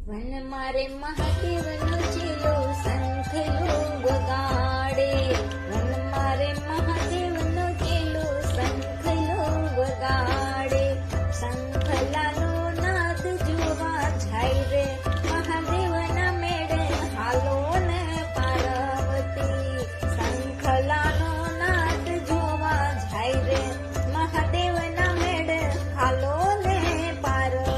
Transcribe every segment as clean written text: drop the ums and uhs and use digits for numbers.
One મારે મહાદેવનો ચીલો શંખલો વગાડે, one મારે મહાદેવનો ચીલો શંખલો વગાડે, શંખલાનો નાદ જોવા જાય રે મહાદેવના મેળે હાલો ને પાર્વતી, શંખલાનો નાદ જોવા જાય રે મહાદેવના મેળે હાલો ને પાર્વતી.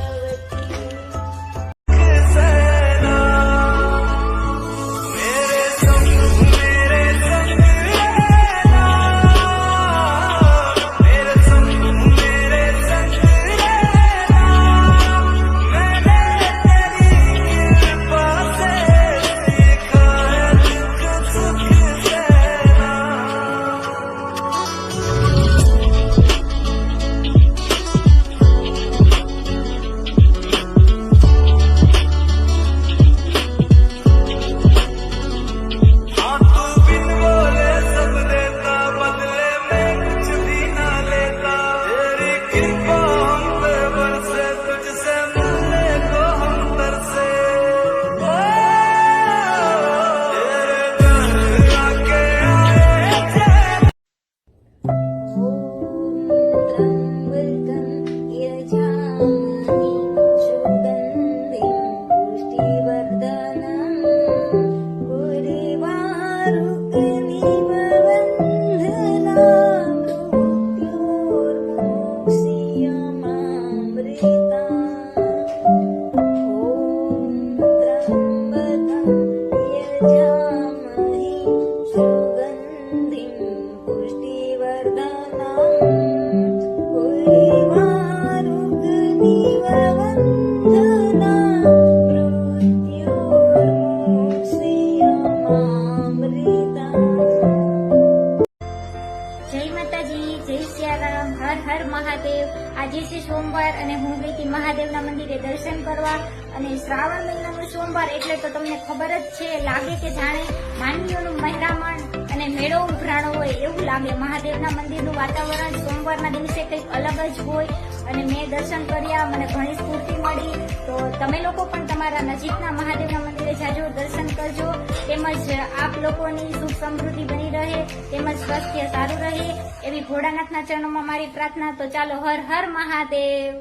હર હર મહાદેવ. આજે છે સોમવાર અને હું ગઈ હતી મહાદેવના મંદિરે દર્શન કરવા. અને શ્રાવણ મહિનાનો સોમવાર એટલે તો તમને ખબર જ છે, લાગે કે જાણે માનવીઓનું મહેરામણ અને મેળો ઉભરાણો હોય એવું લાગે. મહાદેવના મંદિરનું વાતાવરણ સોમવારના દિવસે કંઈક અલગ જ હોય. અને મેં દર્શન કર્યા, મને ઘણી સ્ફૂર્તિ મળી. તો તમે લોકો પણ તમારા નજીકના મહાદેવના મંદિરે જાજો, દર્શન કરજો. તેમજ આપ લોકોની સુખ સમૃદ્ધિ બની રહે, તેમજ સ્વાસ્થ્ય સારું રહે એવી ભોળાનાથના ચરણોમાં મારી પ્રાર્થના. તો ચાલો, હર હર મહાદેવ.